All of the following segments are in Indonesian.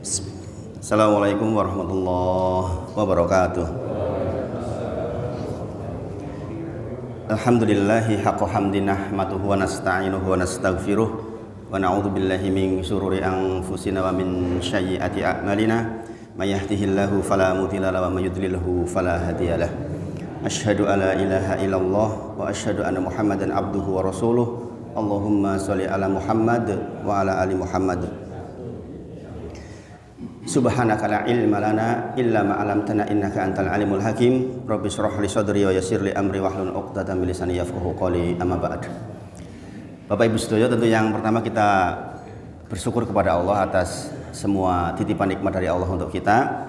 Assalamualaikum warahmatullahi wabarakatuh. Alhamdulillahi haqqa hamdi nahmaduhu wa nasta'inuhu wa nastaghfiruh wa na'udzu billahi min syururi anfusina wa min sayyiati a'malina may yahdihillahu fala mudilla lahu wa may yudlilhu fala hadiyalah. Asyhadu an la ilaha illallah wa asyhadu anna Muhammadan abduhu wa rasuluh. Allahumma sholli ala Muhammad wa ala ali Muhammad. Subhanaka la ilma lana illa ma 'allamtana innaka antal alimul hakim. Rabbi shrah li sadri wa yassir li amri wahlul 'uqdatam min lisani yafqahu qawli. Amma ba'd. Bapak Ibu sedaya, tentu yang pertama kita bersyukur kepada Allah atas semua titipan nikmat dari Allah untuk kita.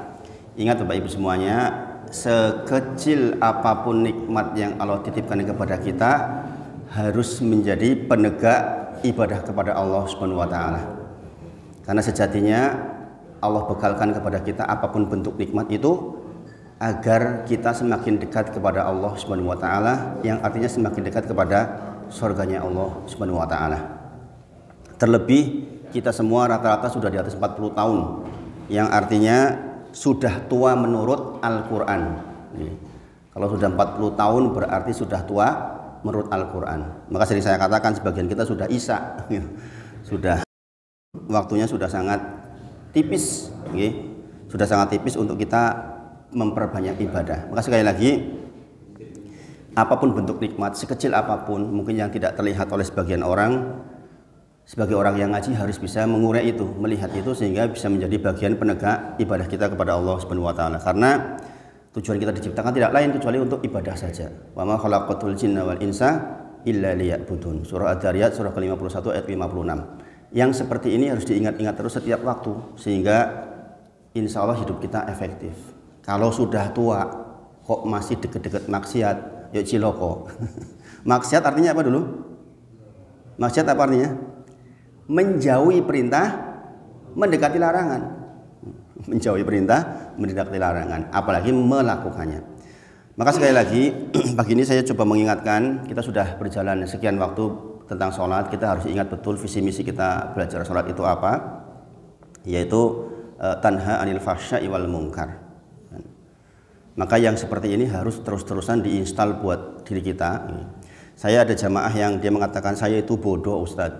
Ingat Bapak Ibu semuanya, sekecil apapun nikmat yang Allah titipkan kepada kita harus menjadi penegak ibadah kepada Allah Subhanahu wa taala. Karena sejatinya Allah bekalkan kepada kita apapun bentuk nikmat itu agar kita semakin dekat kepada Allah Subhanahu wa taala, yang artinya semakin dekat kepada surganya Allah Subhanahu wa taala. Terlebih kita semua rata-rata sudah di atas 40 tahun, yang artinya sudah tua menurut Al-Qur'an. Kalau sudah 40 tahun berarti sudah tua menurut Al-Quran. Maka sering saya katakan sebagian kita sudah isya, sudah waktunya sudah sangat tipis, sudah sangat tipis untuk kita memperbanyak ibadah. Maka sekali lagi, apapun bentuk nikmat, sekecil apapun mungkin yang tidak terlihat oleh sebagian orang, sebagai orang yang ngaji harus bisa mengurai itu, melihat itu, sehingga bisa menjadi bagian penegak ibadah kita kepada Allah Subhanahu wa taala. Karena tujuan kita diciptakan tidak lain kecuali untuk ibadah saja. Wa ma khalaqatul jinna wal insa illa liya'budun. Surah Ad-Dariyat surah ke-51 ayat 56. Yang seperti ini harus diingat-ingat terus setiap waktu, sehingga insya Allah hidup kita efektif. Kalau sudah tua kok masih deket-deket maksiat, ya ciloko. Maksiat artinya apa dulu? Maksiat apa artinya? Menjauhi perintah, mendekati larangan. Menjauhi perintah, mendekati larangan, apalagi melakukannya. Maka sekali lagi, pagi ini saya coba mengingatkan, kita sudah berjalan sekian waktu tentang sholat. Kita harus ingat betul visi misi kita belajar sholat itu apa, yaitu tanha anil fahsya'i wal munkar. Maka yang seperti ini harus terus-terusan diinstal buat diri kita. Saya ada jamaah yang dia mengatakan, saya itu bodoh Ustadz.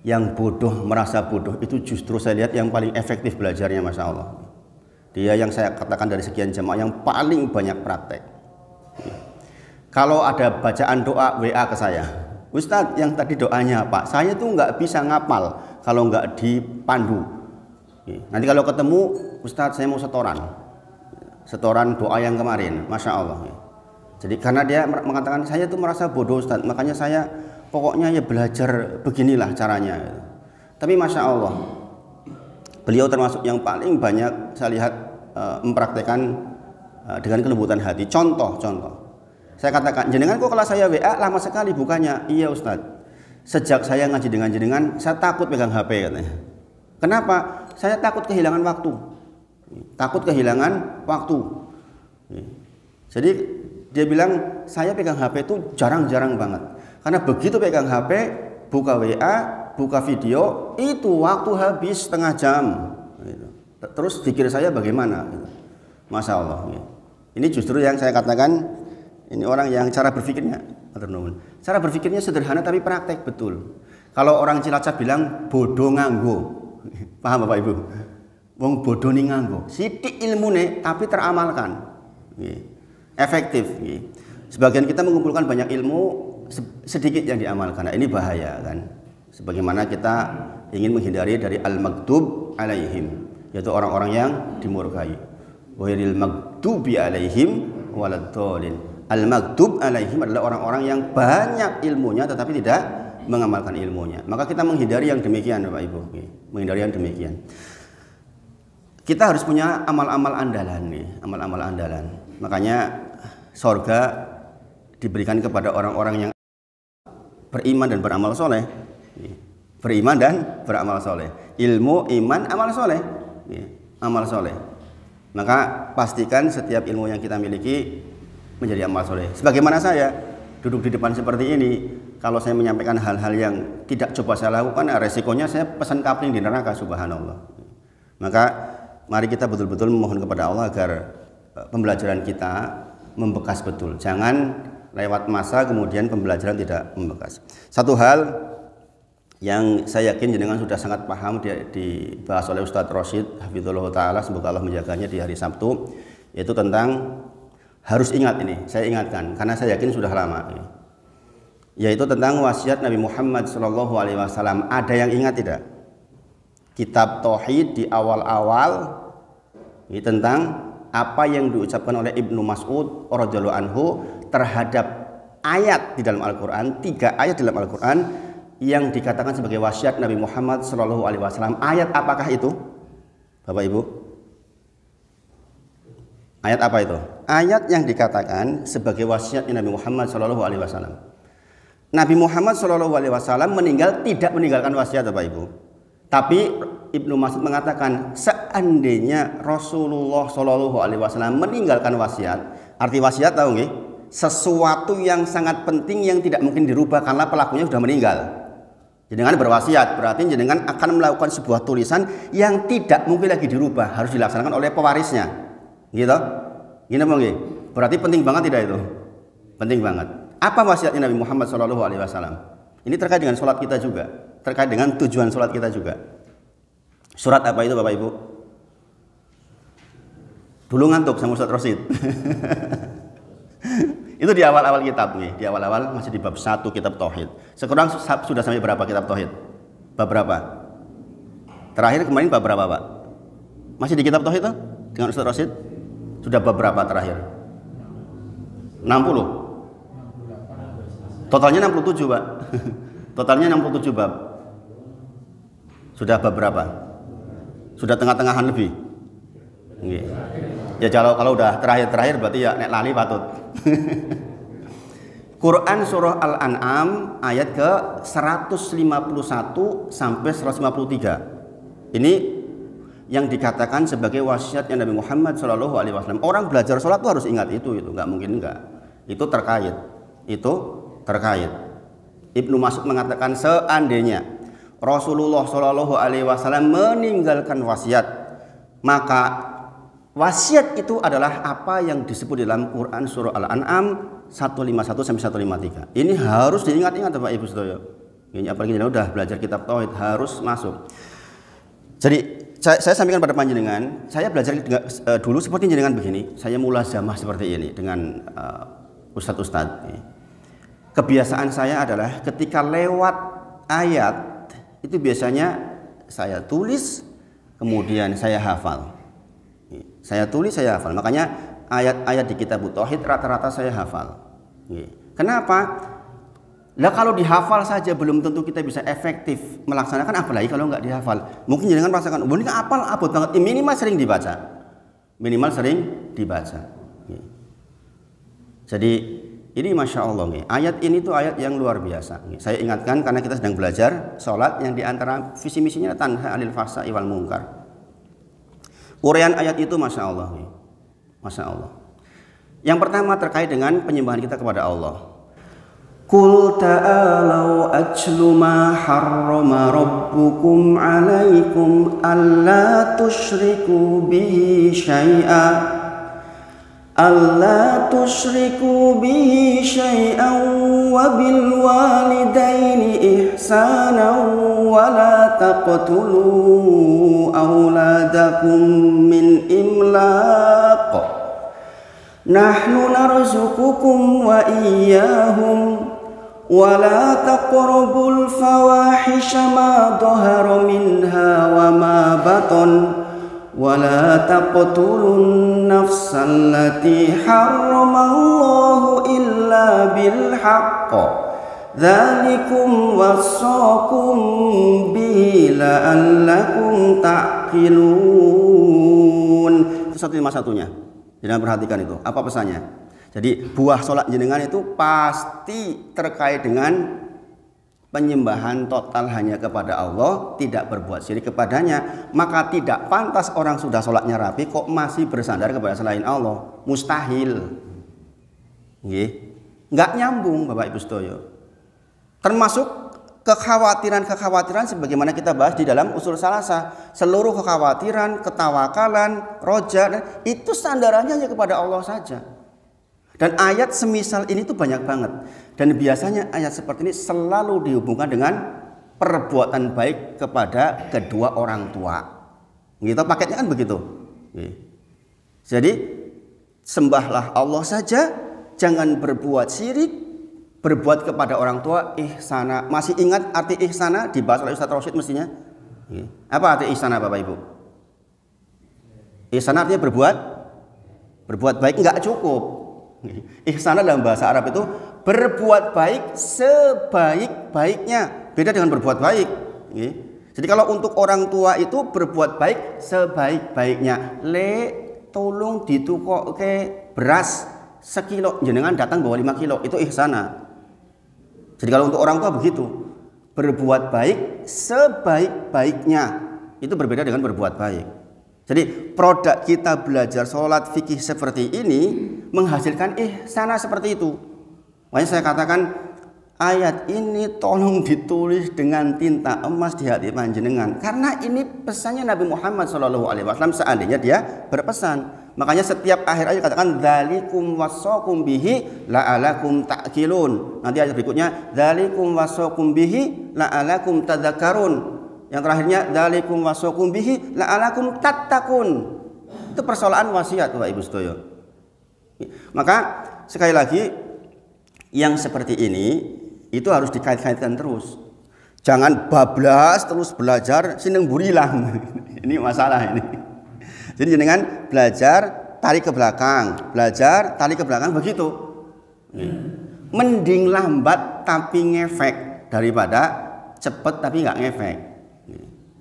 Yang bodoh, merasa bodoh itu justru saya lihat yang paling efektif belajarnya, Masya Allah. Dia yang saya katakan dari sekian jamaah yang paling banyak praktek. Kalau ada bacaan doa WA ke saya, Ustadz yang tadi doanya Pak, saya tuh nggak bisa ngapal kalau nggak dipandu. Nanti kalau ketemu, Ustadz saya mau setoran doa yang kemarin, Masya Allah. Jadi karena dia mengatakan saya tuh merasa bodoh Ustadz, makanya saya pokoknya ya belajar beginilah caranya. Tapi Masya Allah, beliau termasuk yang paling banyak saya lihat mempraktekkan dengan kelembutan hati. Contoh, saya katakan, jenengan kok kalau saya WA lama sekali bukannya? Iya Ustadz, sejak saya ngaji dengan jenengan, saya takut pegang HP katanya. Kenapa? Saya takut kehilangan waktu. Jadi dia bilang, saya pegang HP itu jarang-jarang banget. Karena begitu pegang HP, buka WA, buka video, itu waktu habis setengah jam. Terus pikir saya bagaimana? Masya Allah. Ini justru yang saya katakan, ini orang yang cara berpikirnya sederhana tapi praktek betul. Kalau orang Cilacap bilang bodoh nganggo, paham Bapak Ibu? Wong bodoh nih nganggo, sidik ilmune tapi teramalkan, efektif. Sebagian kita mengumpulkan banyak ilmu, sedikit yang diamalkan. Nah, ini bahaya kan. Sebagaimana kita ingin menghindari dari al-maghdub alaihim, yaitu orang-orang yang dimurkai. Ghairil maghdubi alaihim waladdallin. Al-maghdub alaihim adalah orang-orang yang banyak ilmunya tetapi tidak mengamalkan ilmunya. Maka kita menghindari yang demikian Bapak Ibu. Menghindari yang demikian. Kita harus punya amal-amal andalan nih, amal-amal andalan. Makanya surga diberikan kepada orang-orang yang beriman dan beramal soleh. Beriman dan beramal soleh. Ilmu, iman, amal soleh. Amal soleh. Maka pastikan setiap ilmu yang kita miliki menjadi amal soleh. Sebagaimana saya duduk di depan seperti ini, kalau saya menyampaikan hal-hal yang tidak coba saya lakukan, resikonya saya pesan kapling di neraka, subhanallah. Maka mari kita betul-betul memohon kepada Allah agar pembelajaran kita membekas betul. Jangan lewat masa kemudian pembelajaran tidak membekas. Satu hal yang saya yakin jenengan sudah sangat paham dibahas oleh Ustadz Rosyid hafizallahu taala, semoga Allah menjaganya di hari Sabtu, yaitu tentang, harus ingat ini, saya ingatkan karena saya yakin sudah lama, yaitu tentang wasiat Nabi Muhammad SAW. Ada yang ingat tidak? Kitab Tauhid di awal-awal ini tentang apa yang diucapkan oleh Ibnu Mas'ud radhiyallahu anhu terhadap ayat di dalam Al-Quran, 3 ayat dalam Al-Quran yang dikatakan sebagai wasiat Nabi Muhammad SAW. Ayat apakah itu, Bapak Ibu? Ayat apa itu? Ayat yang dikatakan sebagai wasiat Nabi Muhammad SAW. Nabi Muhammad SAW meninggal tidak meninggalkan wasiat, Bapak Ibu. Tapi Ibnu Mas'ud mengatakan seandainya Rasulullah SAW meninggalkan wasiat, arti wasiat tahu nggih? Sesuatu yang sangat penting yang tidak mungkin dirubah karena pelakunya sudah meninggal. Jenengan berwasiat berarti jenengan akan melakukan sebuah tulisan yang tidak mungkin lagi dirubah, harus dilaksanakan oleh pewarisnya. Gitu? Gini apa nggih? Berarti penting banget tidak itu? Penting banget. Apa wasiatnya Nabi Muhammad SAW? Ini terkait dengan sholat kita juga, terkait dengan tujuan sholat kita juga. Surat apa itu Bapak Ibu? Dulu ngantuk sama Ustadz Rosyid. Itu di awal-awal kitab nih, di awal-awal masih di bab 1 kitab Tauhid. Sekarang sudah sampai berapa kitab Tauhid? Bab berapa? Terakhir kemarin bab berapa Pak? Masih di kitab Tauhid tuh? Dengan Ustadz Rosyid? Sudah bab berapa terakhir? 60? Totalnya 67 Pak. Totalnya 67 bab. Sudah bab berapa? Sudah tengah-tengahan lebih. Ya kalau udah terakhir berarti ya nek lali patut. Quran surah Al-An'am ayat ke 151 sampai 153. Ini yang dikatakan sebagai wasiatnya Nabi Muhammad SAW. Orang belajar sholat tuh harus ingat itu nggak mungkin enggak. Itu terkait. Ibnu Mas'ud mengatakan seandainya Rasulullah SAW meninggalkan wasiat, maka wasiat itu adalah apa yang disebut dalam Quran surah Al-An'am 151 sampai 153. Ini harus diingat-ingat Bapak Ibu sedaya. Ini apalagi udah belajar kitab Tauhid harus masuk. Jadi saya sampaikan pada panjenengan, saya belajar dulu seperti jenengan begini. Saya mulazamah seperti ini dengan ustadz-ustadz. Kebiasaan saya adalah ketika lewat ayat itu biasanya saya tulis kemudian saya hafal. Saya tulis, saya hafal. Makanya ayat-ayat di kitab Tauhid rata-rata saya hafal. Kenapa? Lah kalau dihafal saja belum tentu kita bisa efektif melaksanakan, apalagi kalau nggak dihafal. Mungkin jangan merasakan, ini apal abot banget. Minimal sering dibaca. Jadi ini Masya Allah nih. Ayat ini tuh ayat yang luar biasa. Saya ingatkan karena kita sedang belajar sholat yang diantara visi misinya tanha anil fahsya'i wal munkar. Uraian ayat itu Masya Allah nih. Masya Allah. Yang pertama terkait dengan penyembahan kita kepada Allah. Qul ta'alau atlu ma harrama rabbukum alaikum alla tusyriku bihi syai'a. ألا تشركوا به شيئا وبالوالدين إحسانا ولا تقتلوا أولادكم من إملاق نحن نرزقكم وإياهم ولا تقربوا الفواحش ما ظهر منها وما بطن ولا تقتلوا النفس التي حرم الله إلا بالحق ذلكم وصاكم به لعلكم تعقلون. Itu 151-nya. Jangan perhatikan itu. Apa pesannya? Jadi buah sholat jenengan itu pasti terkait dengan penyembahan total hanya kepada Allah, tidak berbuat syirik kepadanya. Maka tidak pantas orang sudah sholatnya rapi kok masih bersandar kepada selain Allah. Mustahil. Nggak nyambung Bapak Ibu sedaya. Termasuk kekhawatiran sebagaimana kita bahas di dalam usul salasah, seluruh kekhawatiran, ketawakalan, roja itu sandarannya hanya kepada Allah saja. Dan ayat semisal ini tuh banyak banget. Dan biasanya ayat seperti ini selalu dihubungkan dengan perbuatan baik kepada kedua orang tua. Gitu paketnya kan begitu. Jadi sembahlah Allah saja, jangan berbuat syirik, berbuat kepada orang tua ihsana. Masih ingat arti ihsana dibahas oleh Ustaz Rosyid mestinya? Apa arti ihsana Bapak Ibu? Ihsana artinya berbuat baik enggak cukup. Ihsana dalam bahasa Arab itu berbuat baik sebaik-baiknya. Beda dengan berbuat baik. Jadi kalau untuk orang tua itu berbuat baik sebaik-baiknya. Tolong ditukok ke beras sekilo, jenengan datang bawa 5 kilo, itu ihsana. Jadi kalau untuk orang tua begitu, berbuat baik sebaik-baiknya, itu berbeda dengan berbuat baik. Jadi produk kita belajar sholat fikih seperti ini menghasilkan ihsana seperti itu. Makanya saya katakan ayat ini tolong ditulis dengan tinta emas di hati panjenengan, karena ini pesannya Nabi Muhammad SAW seandainya dia berpesan. Makanya setiap akhir ayat katakan dzalikum wasaqum bihi la'alakum ta'qilun. Nanti ayat berikutnya dzalikum wasaqum bihi la'alakum tadzakkarun. Yang terakhirnya dzalikum wasaqum bihi la'alakum tattaqun. Itu persoalan wasiat Bapak Ibu sedaya. Maka sekali lagi yang seperti ini itu harus dikait-kaitkan terus. Jangan bablas terus belajar sineng burilang. Ini masalah ini. Jadi dengan belajar tarik ke belakang, belajar tarik ke belakang begitu. Mending lambat tapi ngefek daripada cepet tapi nggak ngefek.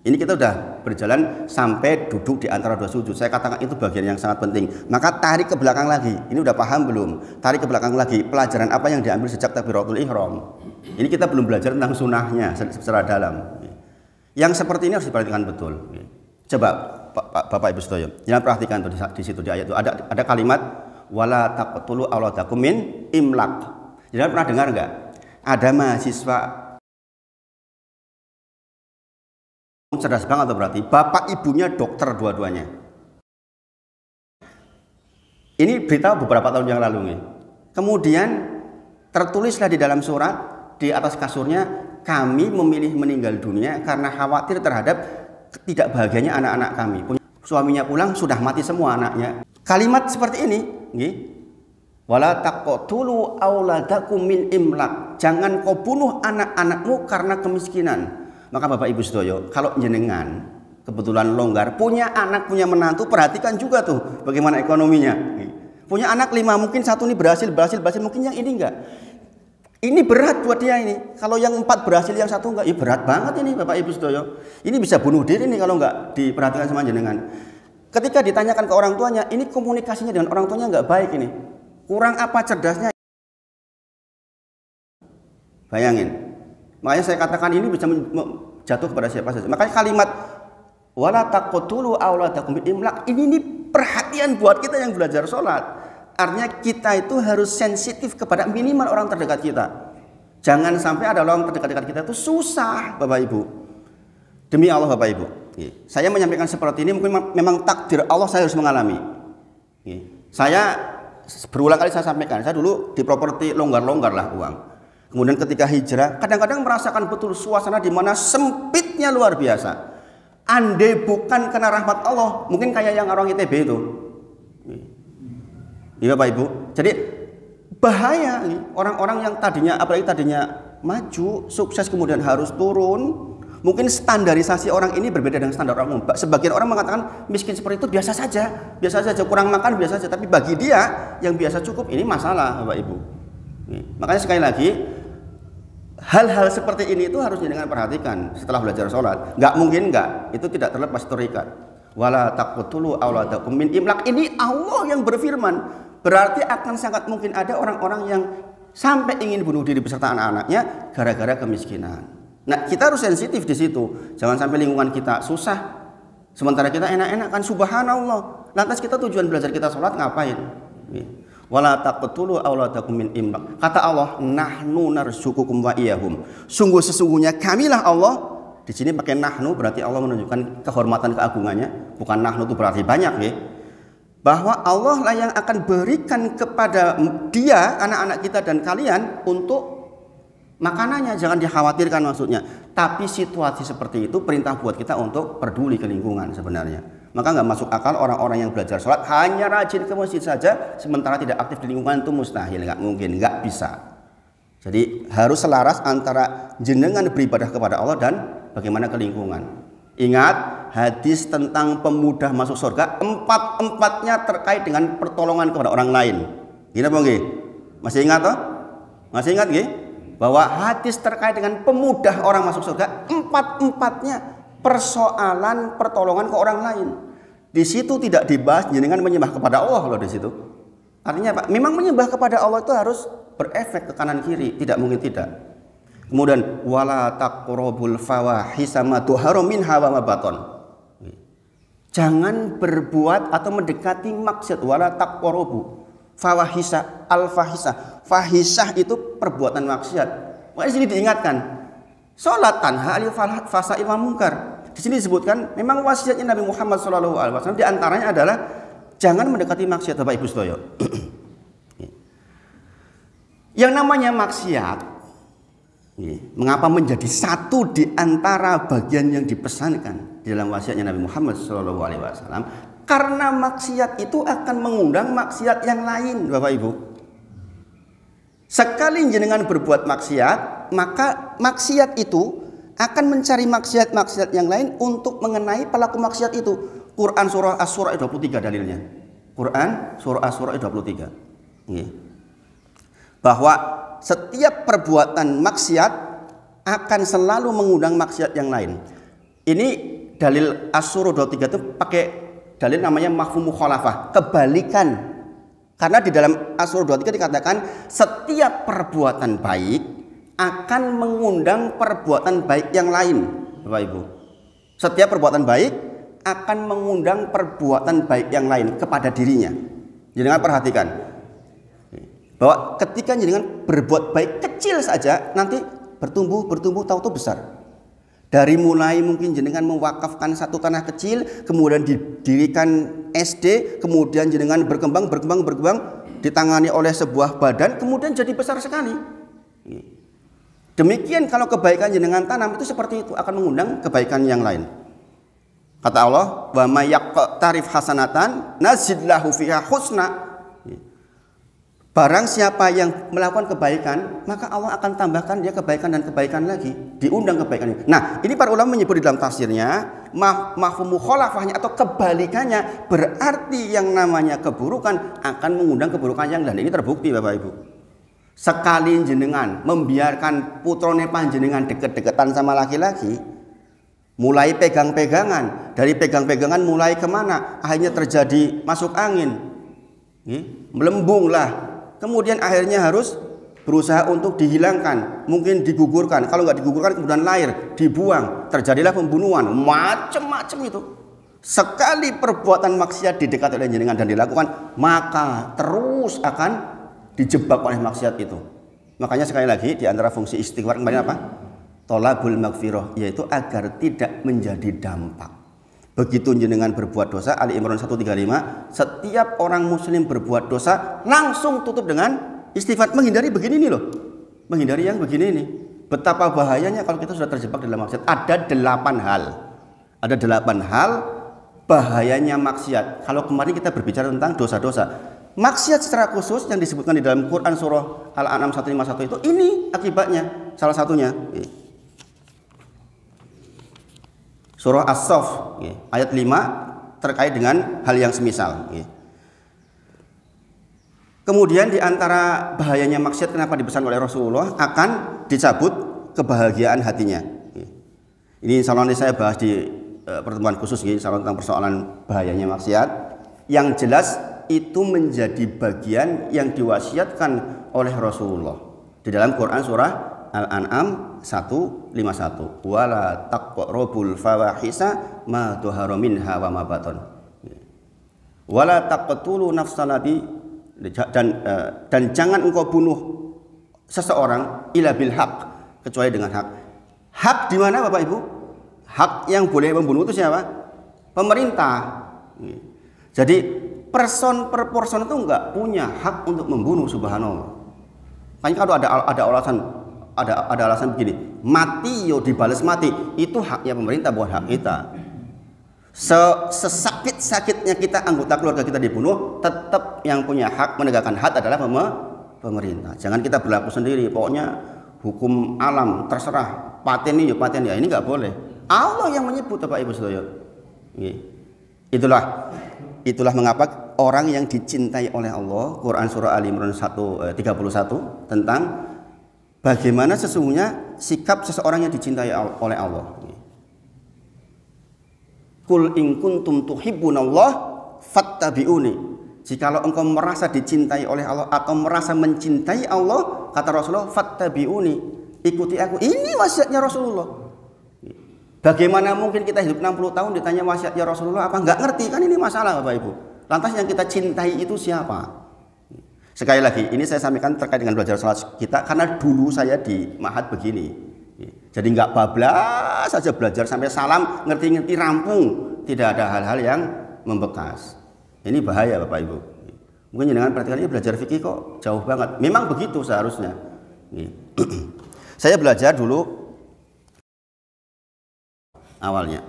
Ini kita udah berjalan sampai duduk di antara dua sujud. Saya katakan itu bagian yang sangat penting. Maka tarik ke belakang lagi. Ini udah paham belum? Tarik ke belakang lagi. Pelajaran apa yang diambil sejak takbiratul ihram? Ini kita belum belajar tentang sunahnya secara dalam. Yang seperti ini harus diperhatikan betul. Coba Bapak Ibu sedaya, jangan perhatikan tuh di situ di ayat itu ada kalimat wala taqtulu auladakum min imlaq. Jangan pernah dengar enggak? Ada mahasiswa cerdas banget atau berarti bapak ibunya dokter dua-duanya. Ini berita beberapa tahun yang lalu nih. Kemudian tertulislah di dalam surat di atas kasurnya, kami memilih meninggal dunia karena khawatir terhadap tidak bahagianya anak-anak kami. Suaminya pulang sudah mati semua anaknya. Kalimat seperti ini, wala taqtulu auladakum min imlaq. Jangan kau bunuh anak-anakmu karena kemiskinan. Maka Bapak Ibu sedaya, kalau jenengan kebetulan longgar, punya anak, punya menantu, perhatikan juga tuh bagaimana ekonominya. Punya anak 5, mungkin satu ini berhasil, mungkin yang ini enggak. Ini berat buat dia ini. Kalau yang 4 berhasil, yang satu enggak, ya berat banget ini Bapak Ibu sedaya. Ini bisa bunuh diri nih kalau enggak diperhatikan sama jenengan. Ketika ditanyakan ke orang tuanya, ini komunikasinya dengan orang tuanya enggak baik ini. Kurang apa cerdasnya? Bayangin. Makanya saya katakan ini bisa jatuh kepada siapa saja. Makanya kalimat wala taqtulu auladakum min imlaq ini perhatian buat kita yang belajar sholat. Artinya kita itu harus sensitif kepada minimal orang terdekat kita. Jangan sampai ada orang terdekat kita itu susah, Bapak Ibu. Demi Allah Bapak Ibu. Saya menyampaikan seperti ini mungkin memang takdir Allah saya harus mengalami. Saya berulang kali saya sampaikan, saya dulu di properti longgar-longgar lah uang. Kemudian ketika hijrah, kadang-kadang merasakan betul suasana di mana sempitnya luar biasa. Andai bukan kena rahmat Allah, mungkin kayak yang orang ITB itu. Iya Bapak Ibu. Jadi bahaya nih orang-orang yang tadinya apalagi tadinya maju, sukses kemudian harus turun. Mungkin standarisasi orang ini berbeda dengan standar orang umum. Sebagian orang mengatakan miskin seperti itu biasa saja, kurang makan biasa saja. Tapi bagi dia yang biasa cukup ini masalah, Bapak Ibu. Makanya sekali lagi hal-hal seperti ini itu harus dengan perhatikan setelah belajar sholat. Nggak mungkin nggak, itu tidak terlepas terikat. Wala taqtulu auladakum min imlaq. Ini Allah yang berfirman. Berarti akan sangat mungkin ada orang-orang yang sampai ingin bunuh diri beserta anak-anaknya gara-gara kemiskinan. Nah, kita harus sensitif di situ. Jangan sampai lingkungan kita susah, sementara kita enak-enak kan, subhanallah. Lantas kita tujuan belajar kita sholat ngapain? Wala taqtulu auladakum min imlaq. Kata Allah, nahnu narzuqukum wa iyyahum. Sesungguhnya kamilah Allah. Di sini pakai nahnu berarti Allah menunjukkan kehormatan keagungannya. Bukan nahnu itu berarti banyak ya. Bahwa Allah lah yang akan berikan kepada dia, anak-anak kita dan kalian untuk makanannya. Jangan dikhawatirkan maksudnya. Tapi situasi seperti itu perintah buat kita untuk peduli ke lingkungan sebenarnya. Maka nggak masuk akal orang-orang yang belajar sholat hanya rajin ke masjid saja sementara tidak aktif di lingkungan, itu mustahil, nggak mungkin, nggak bisa. Jadi harus selaras antara jenengan beribadah kepada Allah dan bagaimana ke lingkungan. Ingat hadis tentang pemuda masuk surga, empat-empatnya terkait dengan pertolongan kepada orang lain. Gini apa nggih? Masih ingat toh? Masih ingat nggih? Bahwa hadis terkait dengan pemuda orang masuk surga, empat-empatnya persoalan pertolongan ke orang lain. Di situ tidak dibahas jenengan menyembah kepada Allah loh di situ. Artinya Pak, memang menyembah kepada Allah itu harus berefek ke kanan kiri, tidak mungkin tidak. Kemudian wala taqrabul fawahisa ma tuhharu minha wa ma baton. Jangan berbuat atau mendekati maksiat. Wala taqrabu fawahisa al-fahisa. Fahisah itu perbuatan maksiat. Makanya di sini diingatkan, salat tanha anil fahsai wal munkar. Di sini disebutkan memang wasiatnya Nabi Muhammad SAW di antaranya adalah jangan mendekati maksiat, Bapak Ibu sedaya. Yang namanya maksiat, mengapa menjadi satu di antara bagian yang dipesankan di dalam wasiatnya Nabi Muhammad SAW? Karena maksiat itu akan mengundang maksiat yang lain, Bapak Ibu. Sekali jenengan berbuat maksiat, maka maksiat itu akan mencari maksiat-maksiat yang lain untuk mengenai pelaku maksiat itu. Quran surah Asy-Syura 23 dalilnya. Quran surah Asy-Syura 23. Bahwa setiap perbuatan maksiat akan selalu mengundang maksiat yang lain. Ini dalil Asy-Syura 23 itu pakai dalil namanya mafhum mukhalafah, kebalikan. Karena di dalam Asy-Syura 23 dikatakan setiap perbuatan baik akan mengundang perbuatan baik yang lain, Bapak Ibu. Setiap perbuatan baik akan mengundang perbuatan baik yang lain kepada dirinya. Jangan perhatikan bahwa ketika jenengan berbuat baik kecil saja nanti bertumbuh tahu-tahu besar. Dari mulai mungkin jenengan mewakafkan satu tanah kecil, kemudian didirikan SD, kemudian jenengan berkembang ditangani oleh sebuah badan, kemudian jadi besar sekali. Demikian kalau kebaikan jenengan tanam itu seperti itu akan mengundang kebaikan yang lain. Kata Allah, wa may yaqtarif hasanatan nazid lahu fiha husna. Barang siapa yang melakukan kebaikan, maka Allah akan tambahkan dia kebaikan dan kebaikan lagi, diundang kebaikan ini. Nah, ini para ulama menyebut di dalam tafsirnya mafhum mukhalafahnya atau kebalikannya, berarti yang namanya keburukan akan mengundang keburukan yang lain. Ini terbukti Bapak Ibu. Sekali jenengan membiarkan putrone panjenengan deket-deketan sama laki-laki, mulai pegang-pegangan, dari pegang-pegangan mulai kemana, akhirnya terjadi masuk angin, melembung lah, kemudian akhirnya harus berusaha untuk dihilangkan, mungkin digugurkan, kalau nggak digugurkan kemudian lahir, dibuang, terjadilah pembunuhan, macam-macam itu. Sekali perbuatan maksiat didekat oleh jenengan dan dilakukan, maka terus akan dijebak oleh maksiat itu. Makanya sekali lagi di antara fungsi istighfar kemarin apa? Tolabul maghfirah, yaitu agar tidak menjadi dampak. Begitu jenengan berbuat dosa, Ali Imran 135, setiap orang muslim berbuat dosa langsung tutup dengan istighfar, menghindari begini nih loh. Menghindari yang begini nih. Betapa bahayanya kalau kita sudah terjebak dalam maksiat. Ada 8 hal. Ada 8 hal bahayanya maksiat. Kalau kemarin kita berbicara tentang dosa-dosa, maksiat secara khusus yang disebutkan di dalam Quran surah Al-An'am 151 itu, ini akibatnya salah satunya. Surah As-Saff ayat 5 terkait dengan hal yang semisal. Kemudian di antara bahayanya maksiat kenapa dipesan oleh Rasulullah akan dicabut kebahagiaan hatinya. Ini insya Allah saya bahas di pertemuan khusus insya Allah tentang persoalan bahayanya maksiat. Yang jelas itu menjadi bagian yang diwasiatkan oleh Rasulullah di dalam Quran surah Al-An'am 151. Wala taqrabul fawahisa ma tuhharu minha wa ma baton. Wala taqtulu nafsal ladzi dan jangan engkau bunuh seseorang illa bil haq, kecuali dengan hak. Hak di mana Bapak Ibu? Hak yang boleh membunuh itu siapa? Pemerintah. Jadi person per person itu enggak punya hak untuk membunuh, subhanallah. Makanya kalau ada alasan begini, mati yo dibalas mati, itu haknya pemerintah, bukan hak kita. Sesakit-sakitnya kita anggota keluarga kita dibunuh, tetap yang punya hak menegakkan hak adalah pemerintah. Jangan kita berlaku sendiri, pokoknya hukum alam terserah, pateni ya pateni ya, ini nggak boleh. Allah yang menyebut Bapak Ibu sedaya. Itulah mengapa orang yang dicintai oleh Allah, Quran surah Ali Imran 1:31 tentang bagaimana sesungguhnya sikap seseorang yang dicintai oleh Allah. Qul in kuntum tuhibbunallah fattabi'uni. Jikalau engkau merasa dicintai oleh Allah atau merasa mencintai Allah, kata Rasulullah, fattabi'uni, ikuti aku. Ini wasiatnya Rasulullah. Bagaimana mungkin kita hidup 60 tahun ditanya wasiatnya Rasulullah apa? Enggak ngerti, kan ini masalah Bapak Ibu. Lantas yang kita cintai itu siapa? Sekali lagi, ini saya sampaikan terkait dengan belajar salat kita karena dulu saya di Ma'had begini. Jadi nggak bablas saja belajar sampai salam, ngerti-ngerti rampung, tidak ada hal-hal yang membekas. Ini bahaya Bapak Ibu. Mungkin dengan perhatikan ini belajar fikih kok jauh banget. Memang begitu seharusnya. Saya belajar dulu awalnya.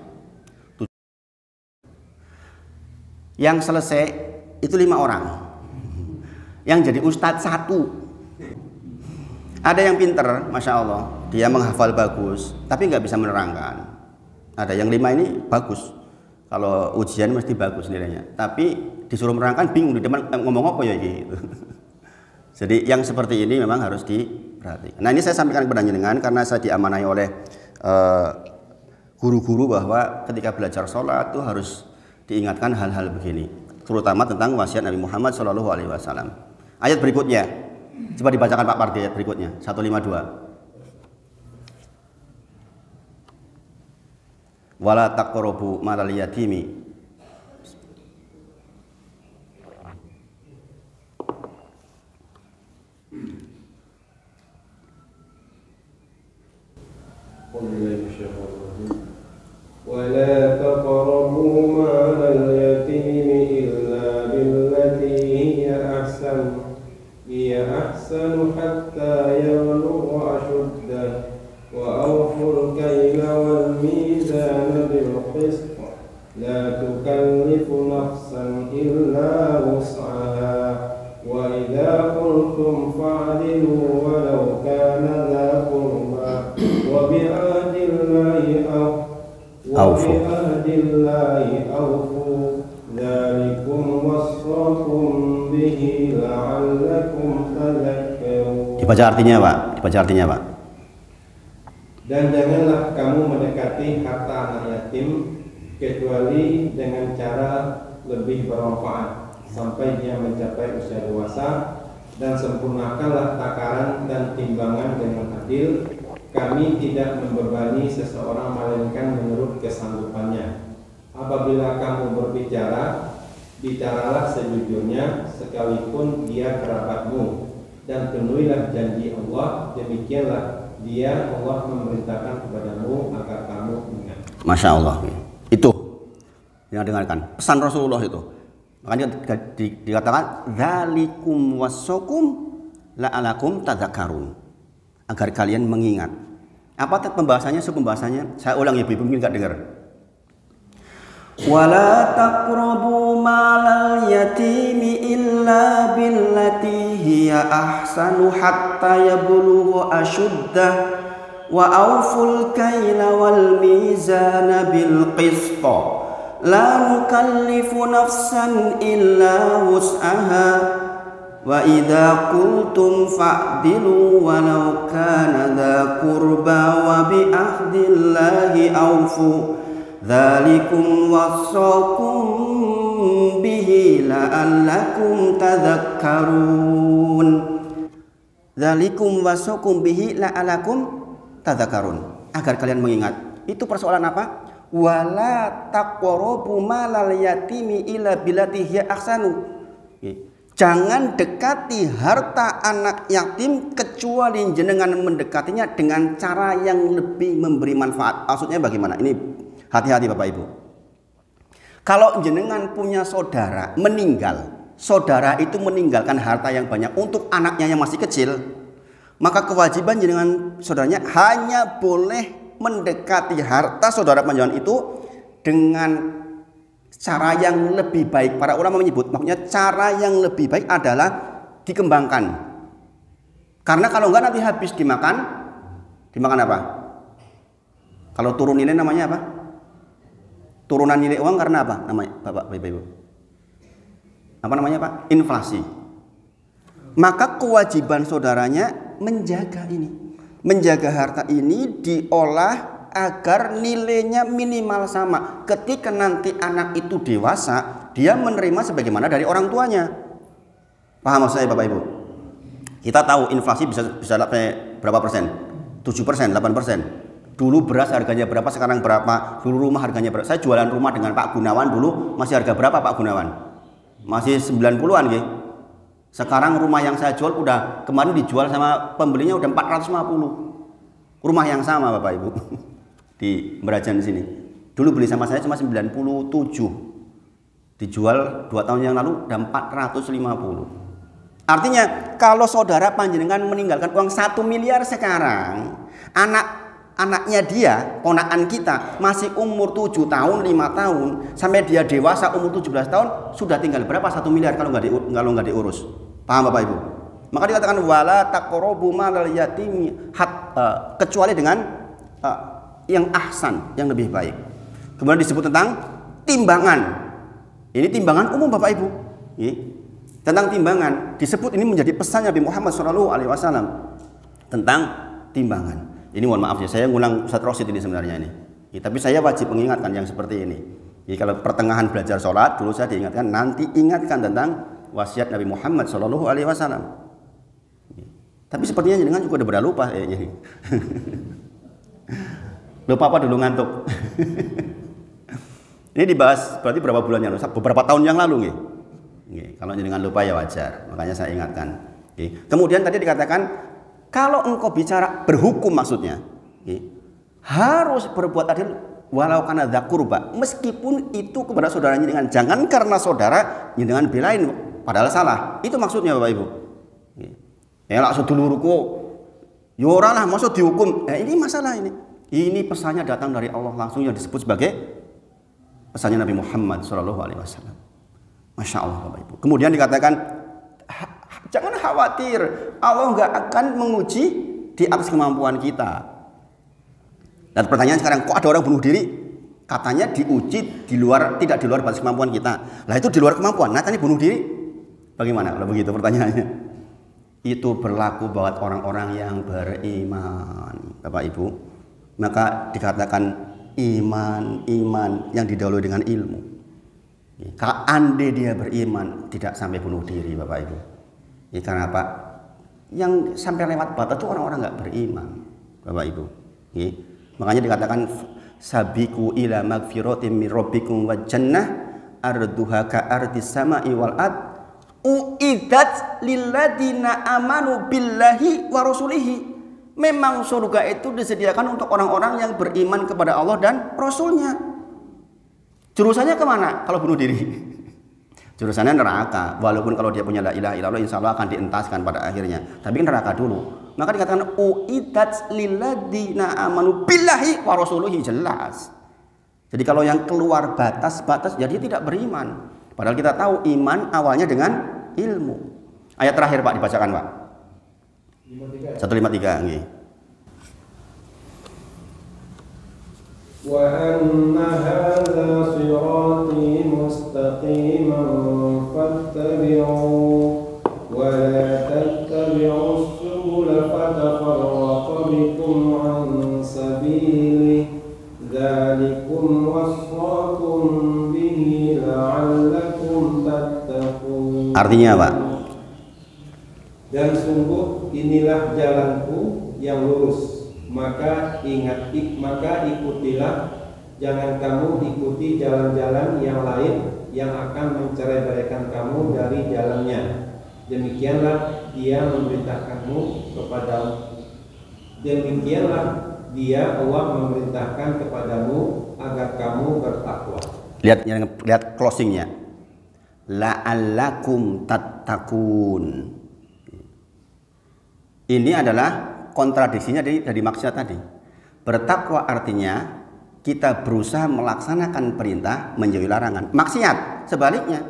Yang selesai itu 5 orang. Yang jadi ustadz 1. Ada yang pinter, Masya Allah, dia menghafal bagus, tapi nggak bisa menerangkan. Ada yang 5 ini bagus, kalau ujian mesti bagus nilainya, tapi disuruh menerangkan bingung di depan ngomong apa ya gitu. Jadi yang seperti ini memang harus diperhatikan. Nah ini saya sampaikan kepada jenengan karena saya diamanai oleh guru-guru bahwa ketika belajar sholat itu harus diingatkan hal-hal begini, terutama tentang wasiat Nabi Muhammad SAW. Ayat berikutnya, coba dibacakan Pak Pardi ayat berikutnya, 152. Wala taqrabu malal yatimi. ولا تقربوا مال اليتيم إلا بالتي هي أحسن حتى يبلغ أشده وأوفوا الكيل والميزان بالقسط لا تكلف نفسا إلا وسعها وإذا قلتم فاعدلوا ولو كان ذا قربى وبعهد الله أوفوا ذلكم وصاكم به لعلكم تذكرون. Dibaca artinya Pak, dibaca artinya Pak. Dan janganlah kamu mendekati harta anak yatim kecuali dengan cara lebih bermanfaat sampai dia mencapai usia dewasa, dan sempurnakanlah takaran dan timbangan dengan adil. Kami tidak membebani seseorang melainkan menurut kesanggupannya. Apabila kamu berbicara, bicaralah sejujurnya sekalipun dia kerabatmu, dan penuhilah janji Allah. Demikianlah dia Allah memerintahkan kepadamu agar kamu ingat. Masya Allah, itu yang dengarkan pesan Rasulullah itu. Makanya dikatakan dzalikum wassakum la'alakum tadzakarun, agar kalian mengingat. Apa pembahasannya? Pembahasannya saya ulang ya, Ibu mungkin nggak dengar. Wala taqrabu malal yatimi illa billati hiya ahsanu hatta yablugha ashuddah wa awful kayla wal mizana bil qist la nukallifu nafsan illa wus'aha wa idza qultum fa'dilu walau kana dza qurba wa bi ahdillahi awfu dzalikum wassakum bihi la'allakum tadhakkarun. Dzalikum wassakum bihi la'allakum tadhakkarun, agar kalian mengingat. Itu persoalan apa? Wala taqrabu malal yatimi illa billati hiya ahsanu. Jangan dekati harta anak yatim kecuali jenengan mendekatinya dengan cara yang lebih memberi manfaat. Maksudnya bagaimana? Ini hati-hati Bapak Ibu. Kalau jenengan punya saudara meninggal, saudara itu meninggalkan harta yang banyak untuk anaknya yang masih kecil, maka kewajiban jenengan saudaranya hanya boleh mendekati harta saudara panjenengan itu dengan cara yang lebih baik. Para ulama menyebut, maksudnya cara yang lebih baik adalah dikembangkan. Karena kalau enggak nanti habis dimakan apa? Kalau turun nilai namanya apa? Turunan nilai uang karena apa? Namanya Bapak Ibu. Apa namanya Pak? Inflasi. Maka kewajiban saudaranya menjaga ini. Menjaga harta ini diolah agar nilainya minimal sama. Ketika nanti anak itu dewasa, dia menerima sebagaimana dari orang tuanya. Paham maksud saya Bapak Ibu? Kita tahu inflasi bisa sampai berapa persen? 7%, 8%. Dulu beras harganya berapa, sekarang berapa? Dulu rumah harganya berapa? Saya jualan rumah dengan Pak Gunawan dulu masih harga berapa Pak Gunawan? Masih 90-an gitu. Sekarang rumah yang saya jual udah kemarin dijual sama pembelinya udah 450. Rumah yang sama Bapak Ibu. Di Merajan sini. Dulu beli sama saya cuma 97. Dijual 2 tahun yang lalu udah 450. Artinya kalau saudara panjenengan meninggalkan uang 1 miliar sekarang, anaknya dia, ponakan kita masih umur 7 tahun, 5 tahun, sampai dia dewasa umur 17 tahun, sudah tinggal berapa 1 miliar kalau nggak diurus. Paham Bapak Ibu? Maka dikatakan wala taqrabu malal yatimi kecuali dengan yang ahsan, yang lebih baik. Kemudian disebut tentang timbangan. Ini timbangan umum Bapak Ibu. Tentang timbangan disebut, ini menjadi pesan Nabi Muhammad SAW tentang timbangan. Ini mohon maaf ya, saya ngulang Ustaz Rosid ini sebenarnya ini. Tapi saya wajib mengingatkan yang seperti ini. Jadi kalau pertengahan belajar sholat dulu saya diingatkan, nanti ingatkan tentang wasiat Nabi Muhammad SAW. Tapi sepertinya jenengan juga udah ber lupa kayaknya. Lupa apa dulu ngantuk. Ini dibahas berarti berapa bulan yang lalu? Beberapa tahun yang lalu nggih. Kalau jenengan lupa ya wajar, makanya saya ingatkan. Kemudian tadi dikatakan kalau engkau bicara berhukum maksudnya, harus berbuat adil walau kana dza qurba, meskipun itu kepada saudaranya dengan jangan karena saudara dengan belain padahal salah. Itu maksudnya Bapak Ibu. Elak sedulurku, ya ora lah maksud dihukum. Ini masalah ini. Ini pesannya datang dari Allah langsung yang disebut sebagai pesannya Nabi Muhammad SAW. Masya Allah Bapak Ibu. Kemudian dikatakan jangan khawatir, Allah nggak akan menguji di atas kemampuan kita. Dan pertanyaan sekarang, kok ada orang bunuh diri? Katanya diuji tidak di luar batas kemampuan kita. Lah itu di luar kemampuan. Nah tadi bunuh diri, bagaimana kalau begitu pertanyaannya? Itu berlaku buat orang-orang yang beriman, Bapak Ibu. Maka dikatakan iman yang didahului dengan ilmu. Kalau andai dia beriman tidak sampai bunuh diri Bapak Ibu. Karena apa? Yang sampai lewat batas itu orang-orang nggak beriman Bapak Ibu. Makanya dikatakan sabiqu ila magfiratin min rabbikum wa jannah arduha ka ardis sama'i wal ard uiddat lilladina amanu billahi wa rasulihi. Memang surga itu disediakan untuk orang-orang yang beriman kepada Allah dan Rasulnya. Jurusannya kemana kalau bunuh diri? Jurusannya neraka. Walaupun kalau dia punya la ilaha illallah insya Allah akan dientaskan pada akhirnya. Tapi neraka dulu. Maka dikatakan uiddat lilladina amanu billahi wa rasulihi, jelas. Jadi kalau yang keluar batas-batas jadi tidak beriman. Padahal kita tahu iman awalnya dengan ilmu. Ayat terakhir Pak dibacakan Pak. 153 nggih. Wa anna hadza sirati mustaqiman fattabi'u wa la tattabi'us subula fatafarraqa bikum an sabili dzalikum wasaqakum bihi la'allakum tattaqun. Artinya Pak, dan sungguh inilah jalanku yang lurus, maka ikutilah, jangan kamu ikuti jalan-jalan yang lain yang akan mencerai-beraikan kamu dari jalannya. Demikianlah dia memerintahkanmu kepada Demikianlah dia Allah memerintahkan kepadamu agar kamu bertakwa. Lihat closingnya. La'allakum tattaqun. Ini adalah kontradiksinya dari maksiat tadi. Bertakwa artinya kita berusaha melaksanakan perintah, menjauhi larangan. Maksiat sebaliknya.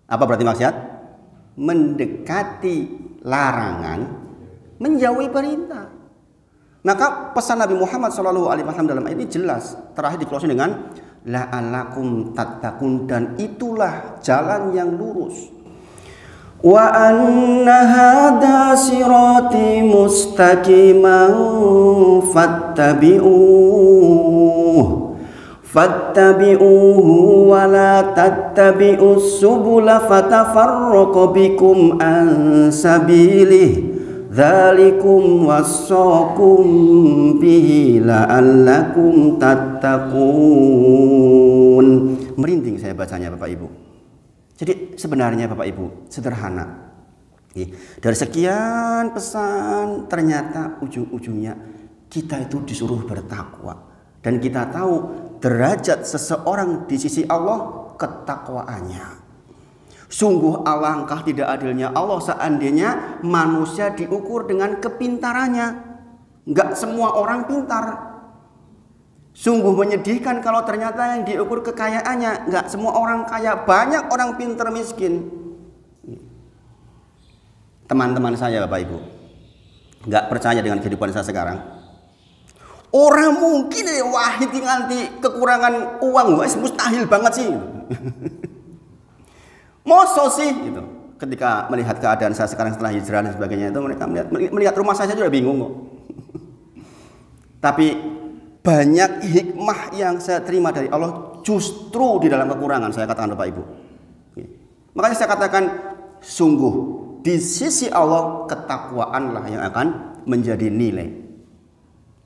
Apa berarti maksiat? Mendekati larangan, menjauhi perintah. Maka pesan Nabi Muhammad SAW dalam ayat ini jelas. Terakhir di closing dengan la'allakum tattaqun, dan itulah jalan yang lurus. Wa anna hadha sirati mustaqiman fattabi'uhu wa la tattabi'us subula fatafarraqa bikum an sabilihi dzalikum wassaqum bihi la'allakum tattaqun. Merinding saya bacanya Bapak Ibu. Jadi sebenarnya Bapak Ibu sederhana. Dari sekian pesan ternyata ujung-ujungnya kita itu disuruh bertakwa. Dan kita tahu derajat seseorang di sisi Allah ketakwaannya. Sungguh alangkah tidak adilnya Allah seandainya manusia diukur dengan kepintarannya. Enggak semua orang pintar. Sungguh menyedihkan kalau ternyata yang diukur kekayaannya. Enggak semua orang kaya, banyak orang pintar miskin. Teman-teman saya Bapak Ibu enggak percaya dengan kehidupan saya sekarang. Orang mungkin wahid nganti kekurangan uang, wah mustahil banget sih. Masa sih gitu. Ketika melihat keadaan saya sekarang setelah hijrah dan sebagainya itu, mereka melihat rumah saya sudah bingung kok. Tapi banyak hikmah yang saya terima dari Allah justru di dalam kekurangan, saya katakan Bapak Ibu. Makanya saya katakan sungguh di sisi Allah ketakwaanlah yang akan menjadi nilai.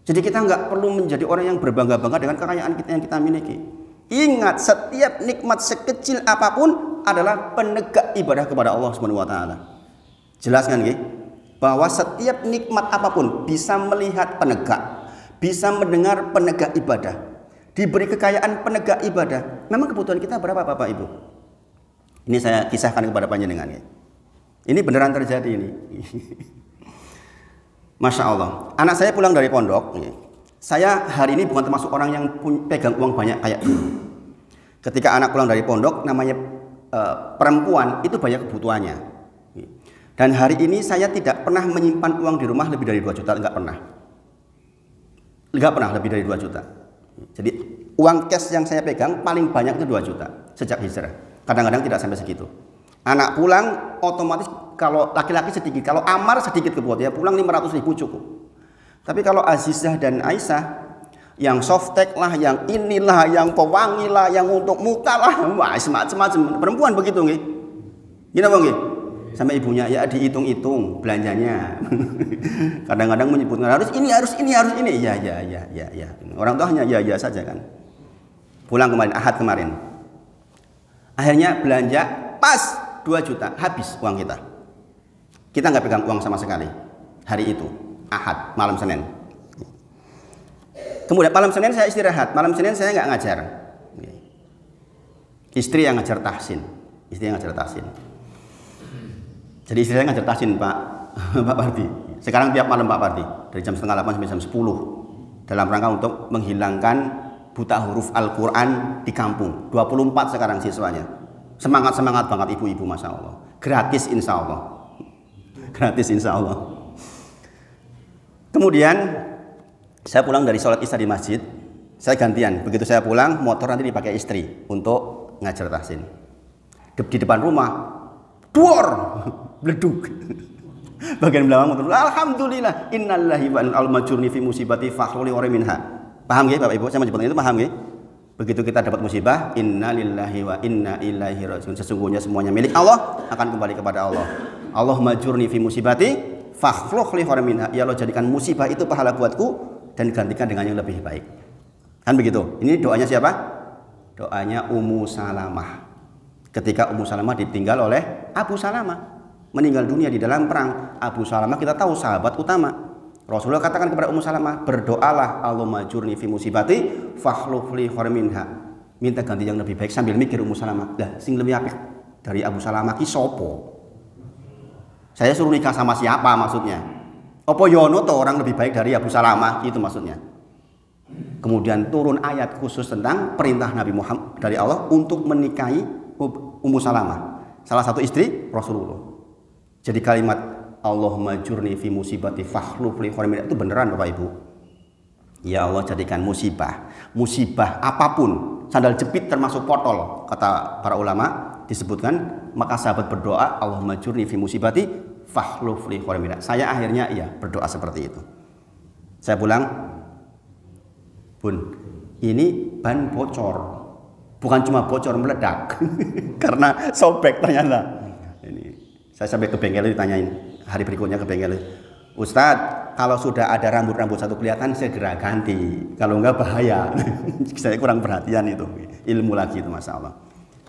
Jadi kita nggak perlu menjadi orang yang berbangga-bangga dengan kekayaan kita yang kita miliki. Ingat, setiap nikmat sekecil apapun adalah penegak ibadah kepada Allah Subhanahu wa taala. Jelas kan nggih? Bahwa setiap nikmat apapun bisa melihat penegak, bisa mendengar penegak ibadah, diberi kekayaan penegak ibadah. Memang kebutuhan kita berapa Bapak Ibu? Ini saya kisahkan kepada panjenengan ya. Ini beneran terjadi ini. Masya Allah. Anak saya pulang dari pondok. Saya hari ini bukan termasuk orang yang pegang uang banyak kayak dulu. Ketika anak pulang dari pondok, namanya perempuan itu banyak kebutuhannya. Dan hari ini saya tidak pernah menyimpan uang di rumah lebih dari 2 juta, enggak pernah. Enggak pernah lebih dari 2 juta. Jadi uang cash yang saya pegang paling banyak itu 2 juta sejak hijrah. Kadang-kadang tidak sampai segitu. Anak pulang otomatis kalau laki-laki sedikit, kalau Amar sedikit kebutuhan, ya pulang 500.000 cukup. Tapi kalau Azizah dan Aisyah yang softtek lah, yang inilah, yang pewangi lah, yang untuk muka lah, wah semacam perempuan begitu nggih. Gini Bang nggih. Sama ibunya ya dihitung-hitung belanjanya. Kadang-kadang menyebutkan harus ini. Ya. Orang tua hanya ya saja kan. Pulang kemarin, Ahad kemarin. Akhirnya belanja pas 2 juta, habis uang kita. Kita nggak pegang uang sama sekali hari itu, Ahad, malam Senin. Kemudian malam Senin saya istirahat, malam Senin saya nggak ngajar. Istri yang ngajar tahsin. Jadi istri saya ngajar tahsin Pak Pardi. Sekarang tiap malam Pak Pardi, dari jam 7:30 sampai jam 10. Dalam rangka untuk menghilangkan buta huruf Al-Quran di kampung. 24 sekarang siswanya. Semangat banget ibu-ibu, Masya Allah. Gratis insya Allah. Kemudian saya pulang dari sholat isya di masjid. Saya gantian. Begitu saya pulang, motor nanti dipakai istri untuk ngajar tahsin. Di depan rumah, duor, bleduk. Bagian belakang motor, alhamdulillah, innalillahi wa inna ilaihi raji'un fi musibati fakhruli wa minha. Paham nggih Bapak Ibu? Saya menyebutkan itu paham nggih? Begitu kita dapat musibah, innalillahi wa inna ilaihi raji'un. Sesungguhnya semuanya milik Allah, akan kembali kepada Allah. Allah majurni fi musibati fakhruli wa minha. Ya Allah, jadikan musibah itu pahala buatku dan gantikan dengan yang lebih baik. Kan begitu. Ini doanya siapa? Doanya Ummu Salamah. Ketika Ummu Salamah ditinggal oleh Abu Salamah, meninggal dunia di dalam perang. Abu Salamah kita tahu sahabat utama. Rasulullah katakan kepada Ummu Salamah, berdoalah Allahumma jurni fi musibati fakhluf li khairan minha. Minta ganti yang lebih baik, sambil mikir Ummu Salamah, lah sing lebih apik dari Abu Salamah ki sopo? Saya suruh nikah sama siapa maksudnya? Opo yono tuh orang lebih baik dari Abu Salamah, itu maksudnya. Kemudian turun ayat khusus tentang perintah Nabi Muhammad dari Allah untuk menikahi Ummu Salamah, salah satu istri Rasulullah. Jadi kalimat Allahumma jurni fi musibati fakhluf li khairan minha itu beneran Bapak Ibu. Ya Allah, jadikan musibah apapun, sandal jepit termasuk potol, kata para ulama disebutkan, maka sahabat berdoa Allahumma jurni fi musibati fakhluf li khairan minha. Saya akhirnya berdoa seperti itu. Saya pulang, Bun, ini ban bocor. Bukan cuma bocor, meledak. Karena sobek ternyata. Ini saya sampai ke bengkel ditanyain hari berikutnya ke bengkel, Ustadz, kalau sudah ada rambut-rambut satu kelihatan segera ganti, kalau enggak bahaya. Saya kurang perhatian itu, ilmu lagi itu, masya Allah.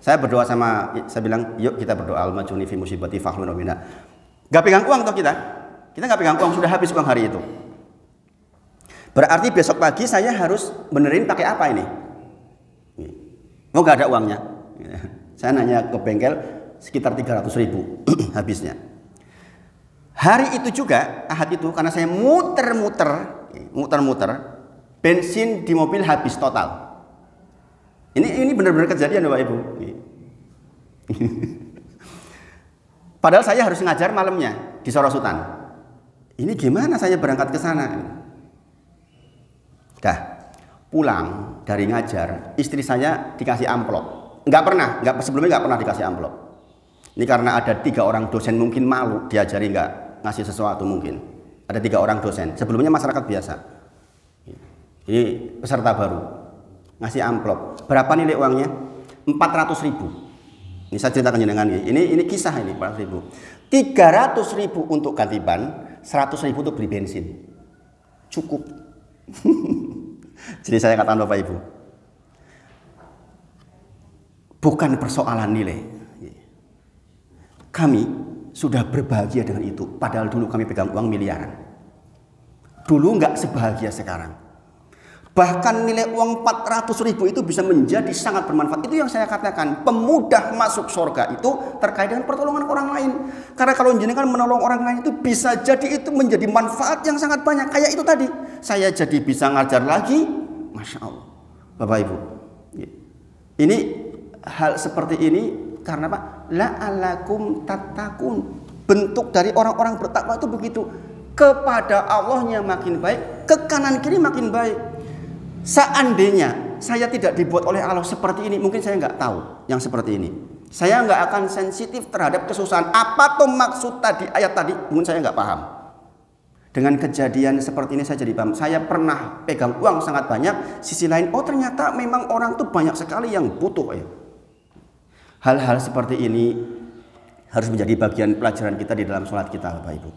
Saya berdoa saya bilang, yuk kita berdoa al-majuni fi musibati fakhlun minha. Gak pegang uang toh kita nggak pegang uang, sudah habis uang hari itu. Berarti besok pagi saya harus benerin pakai apa ini? Oh, nggak ada uangnya. Saya nanya ke bengkel, sekitar 300.000 habisnya. Hari itu juga, Ahad itu, karena saya muter-muter, bensin di mobil habis total. Ini benar-benar kejadian Bapak Ibu. Padahal saya harus ngajar malamnya di Sorosutan. Ini gimana saya berangkat ke sana? Dah pulang dari ngajar, istri saya dikasih amplop. Sebelumnya nggak pernah dikasih amplop. Ini karena ada 3 orang dosen mungkin malu diajari nggak ngasih sesuatu mungkin. Ada 3 orang dosen. Sebelumnya masyarakat biasa. Ini peserta baru ngasih amplop. Berapa nilai uangnya? 400.000. Ini saya ceritakan jenengan ini kisah ini 400.000. 300.000 untuk ganti ban, 100.000 untuk beli bensin. Cukup. Jadi saya katakan Bapak Ibu, bukan persoalan nilai. Kami sudah berbahagia dengan itu. Padahal dulu kami pegang uang miliaran. Dulu nggak sebahagia sekarang. Bahkan nilai uang 400.000 itu bisa menjadi sangat bermanfaat. Itu yang saya katakan, pemudah masuk surga itu terkait dengan pertolongan orang lain. Karena kalau jenengan menolong orang lain itu bisa jadi itu menjadi manfaat yang sangat banyak. Kayak itu tadi, saya jadi bisa ngajar lagi, Masya Allah. Bapak Ibu, ini hal seperti ini karena apa? La'alakum tattaqun. Bentuk dari orang-orang bertakwa itu begitu. Kepada Allahnya makin baik, ke kanan kiri makin baik. Seandainya saya tidak dibuat oleh Allah seperti ini, mungkin saya nggak tahu yang seperti ini. Saya nggak akan sensitif terhadap kesusahan. Apa tuh maksud tadi ayat tadi? Mungkin saya nggak paham. Dengan kejadian seperti ini saya jadi paham. Saya pernah pegang uang sangat banyak. Sisi lain, oh ternyata memang orang tuh banyak sekali yang butuh. Ya. Hal-hal seperti ini harus menjadi bagian pelajaran kita di dalam sholat kita, Bapak Ibu.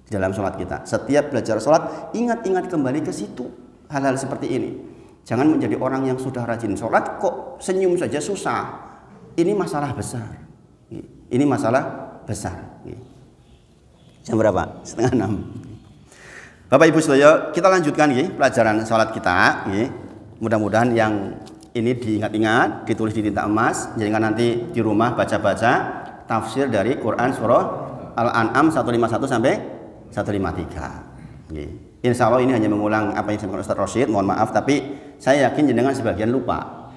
Di dalam sholat kita, setiap belajar sholat, ingat-ingat kembali ke situ. Hal-hal seperti ini. Jangan menjadi orang yang sudah rajin sholat kok senyum saja susah. Ini masalah besar. Ini masalah besar. Jam berapa? 5:30. Bapak Ibu saudara, kita lanjutkan pelajaran sholat kita. Mudah-mudahan yang ini diingat-ingat, ditulis di tinta emas. Jadi nanti di rumah baca-baca tafsir dari Quran surah Al-An'am 151 sampai 153. Insya Allah ini hanya mengulang apa yang disampaikan Ustaz Rosyid, mohon maaf, tapi saya yakin jenengan sebagian lupa.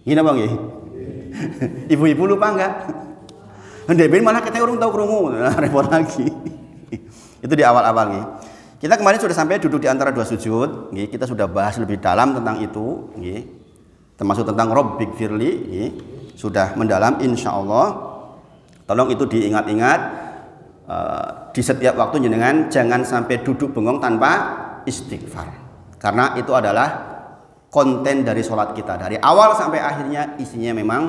Gini bang, ibu-ibu lupa enggak? Ndeben malah kita urung tahu krungu, repot lagi. Itu di awal-awal nih. Kita kemarin sudah sampai duduk di antara 2 sujud, kita sudah bahas lebih dalam tentang itu, termasuk tentang Rabbik firli, sudah mendalam insya Allah. Tolong itu diingat-ingat. Di setiap waktu jenengan jangan sampai duduk bengong tanpa istighfar, karena itu adalah konten dari sholat kita dari awal sampai akhirnya isinya memang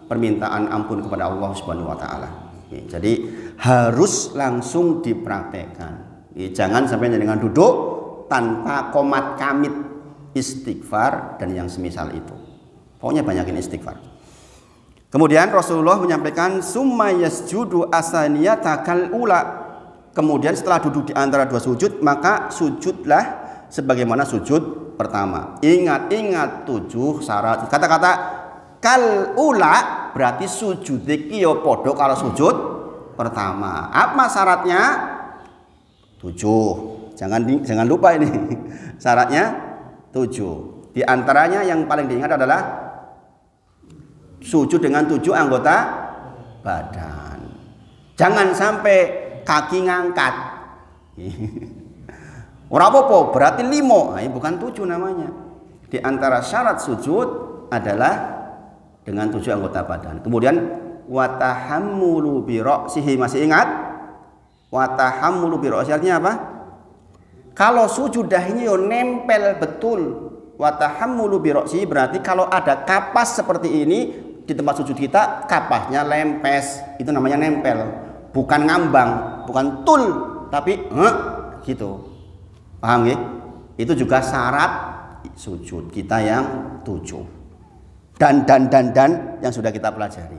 permintaan ampun kepada Allah Subhanahu wa taala. Jadi harus langsung dipraktekkan. Jangan sampai jenengan duduk tanpa komat kamit istighfar dan yang semisal itu. Pokoknya banyakin istighfar. Kemudian Rasulullah menyampaikan summa yasjudu asaniyata kal ula. Kemudian setelah duduk di antara dua sujud, maka sujudlah sebagaimana sujud pertama. Ingat-ingat 7 syarat. Kata-kata kal ula berarti sujud iki ya padha karo sujud pertama. Apa syaratnya? 7. Jangan lupa ini. Syaratnya 7. Di antaranya yang paling diingat adalah sujud dengan 7 anggota badan. Jangan sampai kaki ngangkat. Ora apa-apa, berarti 5. Nah, bukan 7 namanya. Di antara syarat sujud adalah dengan 7 anggota badan. Kemudian watahammulu bi ra'sihi, masih ingat? Watahammulu bi ra'sihi artinya apa? Kalau sujud dahinya yo nempel betul. Watahammulu bi ra'sihi berarti kalau ada kapas seperti ini di tempat sujud kita, kapasnya lempes, itu namanya nempel, bukan ngambang, bukan tul, tapi gitu. Paham ya? Itu juga syarat sujud kita yang 7. Dan yang sudah kita pelajari.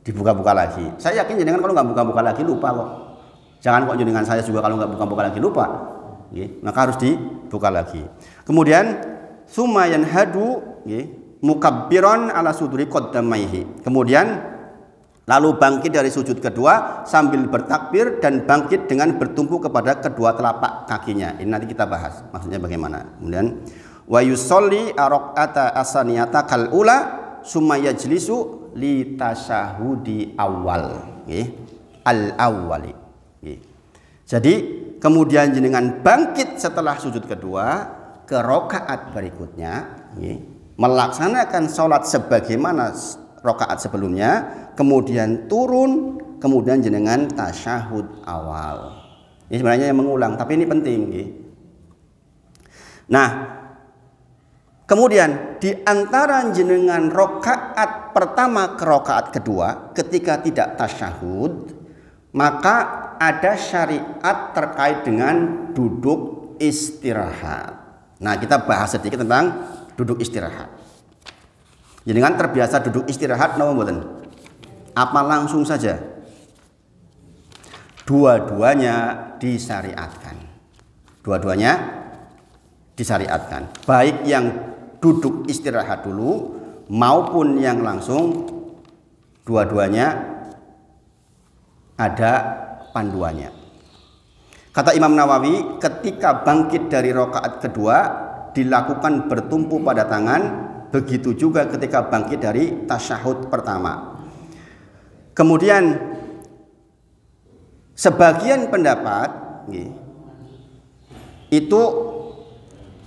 Dibuka-buka lagi. Saya yakin jenengan kalau nggak buka-buka lagi lupa kok. Jangan kok jenengan saya juga kalau nggak buka-buka lagi lupa. Maka harus dibuka lagi. Kemudian summa yanhadu mukabbiran ala suduri qaddamaihi. Kemudian lalu bangkit dari sujud kedua sambil bertakbir dan bangkit dengan bertumpu kepada kedua telapak kakinya. Ini nanti kita bahas maksudnya bagaimana. Kemudian wa yusolli raq'ata asaniyata kal ula summa yajlisu li tasyahudi awal. Al awwali. Jadi kemudian jenengan bangkit setelah sujud kedua ke rakaat berikutnya, melaksanakan sholat sebagaimana rakaat sebelumnya, kemudian turun, kemudian jenengan tasyahud awal. Ini sebenarnya yang mengulang, tapi ini penting. Nah, kemudian di antara jenengan rakaat pertama ke rakaat kedua, ketika tidak tasyahud, maka ada syariat terkait dengan duduk istirahat. Nah, kita bahas sedikit tentang duduk istirahat. Jenengan terbiasa duduk istirahat napa mboten? Apa langsung saja? Dua-duanya disyariatkan. Dua-duanya disyariatkan. Baik yang duduk istirahat dulu maupun yang langsung, dua-duanya ada panduannya. Kata Imam Nawawi, ketika bangkit dari rakaat kedua dilakukan bertumpu pada tangan, begitu juga ketika bangkit dari tasyahud pertama. Kemudian sebagian pendapat itu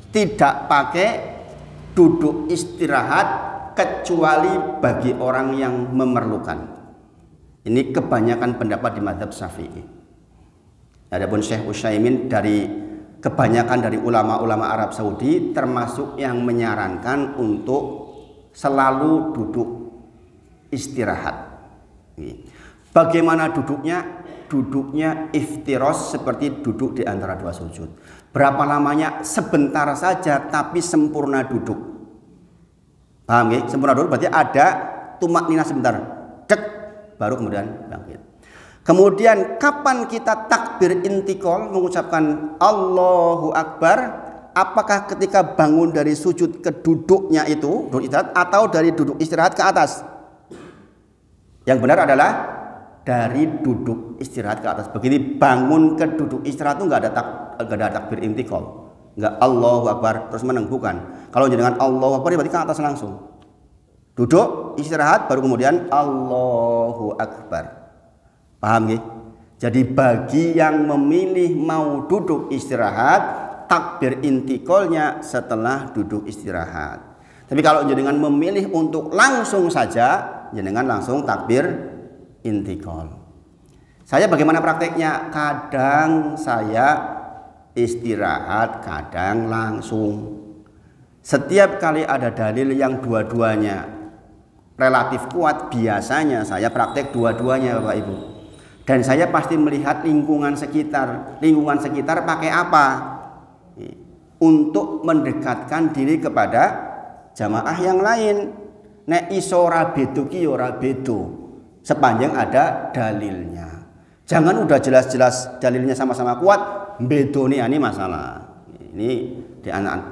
tidak pakai duduk istirahat kecuali bagi orang yang memerlukan. Ini kebanyakan pendapat di mazhab Syafi'i. Adapun Syekh Utsaimin dari kebanyakan dari ulama-ulama Arab Saudi termasuk yang menyarankan untuk selalu duduk istirahat. Bagaimana duduknya? Duduknya iftiros seperti duduk di antara dua sujud. Berapa lamanya? Sebentar saja tapi sempurna duduk. Paham ya? Sempurna duduk berarti ada tumak nina sebentar. Cek, baru kemudian bangkit. Kemudian kapan kita takbir intikal mengucapkan Allahu Akbar? Apakah ketika bangun dari sujud ke duduknya itu, duduk istirahat, atau dari duduk istirahat ke atas? Yang benar adalah dari duduk istirahat ke atas. Begitu bangun ke duduk istirahat itu nggak ada takbir intikal, nggak Allahu Akbar terus meneng, bukan. Kalau dengan Allahu Akbar berarti ke atas langsung. Duduk istirahat baru kemudian Allahu Akbar. Paham ya? Jadi bagi yang memilih mau duduk istirahat, takbir intiqalnya setelah duduk istirahat. Tapi kalau jenengan memilih untuk langsung saja, jenengan langsung takbir intiqal. Saya bagaimana prakteknya? Kadang saya istirahat, kadang langsung. Setiap kali ada dalil yang dua-duanya relatif kuat, biasanya saya praktek dua-duanya, Bapak Ibu. Dan saya pasti melihat lingkungan sekitar pakai apa untuk mendekatkan diri kepada jamaah yang lain. Nek iso ora beda ki ora beda. Sepanjang ada dalilnya. Jangan udah jelas-jelas dalilnya sama-sama kuat, bedone ini masalah. Ini di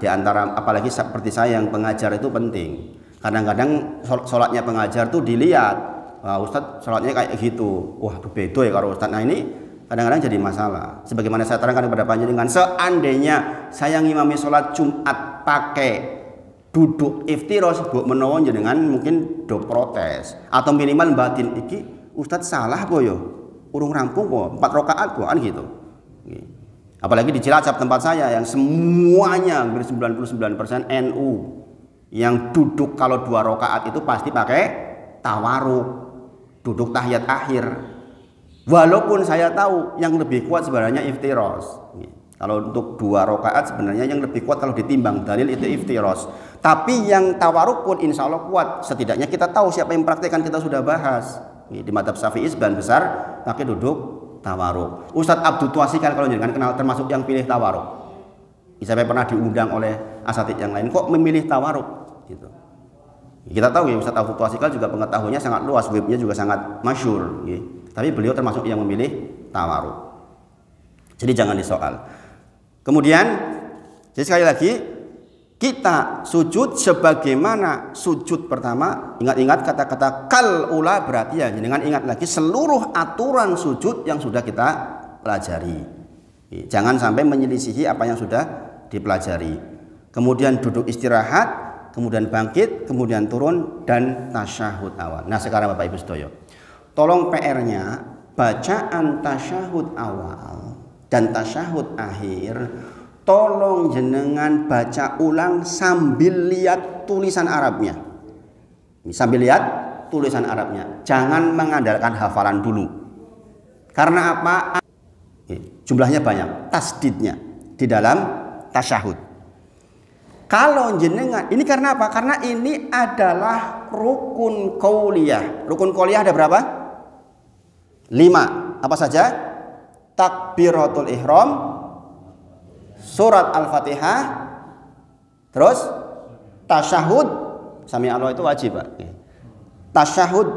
antara apalagi seperti saya yang pengajar itu penting. Kadang-kadang sholatnya pengajar tuh dilihat, wah Ustadz sholatnya kayak gitu, wah beda ya kalau Ustadz. Nah ini kadang-kadang jadi masalah. Sebagaimana saya terangkan kepada panjenengan, seandainya saya ngimami sholat Jumat pakai duduk iftiros, mbok menawa jenengan mungkin do protes atau minimal batin iki Ustadz salah po yo, urung rampung po 4 rakaat po kan gitu. Apalagi di Cilacap tempat saya yang semuanya hampir 99% NU yang duduk kalau 2 rakaat itu pasti pakai tawaruk, duduk tahiyat akhir. Walaupun saya tahu yang lebih kuat sebenarnya iftiros. Kalau untuk 2 rakaat sebenarnya yang lebih kuat kalau ditimbang dalil itu iftiros. Tapi yang tawaruk pun insya Allah kuat. Setidaknya kita tahu siapa yang praktekkan, kita sudah bahas. Di madzhab Syafi'i sebagian besar pakai duduk tawaruk. Ustadz Abdul Tuasikal kalau jangan kenal termasuk yang pilih tawaruk. Sampai pernah diundang oleh asatidz yang lain, kok memilih tawaruk gitu. Kita tahu ya Ustadz Abdul Tuasikal juga pengetahuannya sangat luas, webnya juga sangat masyhur gitu. Tapi beliau termasuk yang memilih tawaruk. Jadi jangan disoal. Kemudian, jadi sekali lagi kita sujud sebagaimana sujud pertama. Ingat-ingat kata-kata kal ula berarti ya jangan ingat lagi seluruh aturan sujud yang sudah kita pelajari. Jangan sampai menyelisihi apa yang sudah dipelajari. Kemudian duduk istirahat, kemudian bangkit, kemudian turun dan tasyahud awal. Nah sekarang Bapak Ibu sedaya, tolong PR-nya bacaan tasyahud awal dan tasyahud akhir tolong jenengan baca ulang sambil lihat tulisan Arabnya. Sambil lihat tulisan Arabnya. Jangan mengandalkan hafalan dulu. Karena apa? Jumlahnya banyak, tasdidnya di dalam tasyahud. Kalau jenengan, ini karena apa? Karena ini adalah rukun qauliyah. Rukun qauliyah ada berapa? 5. Apa saja? Takbiratul ihram, surat Al-Fatihah, terus tasyahud, sami Allah itu wajib Pak. Tasyahud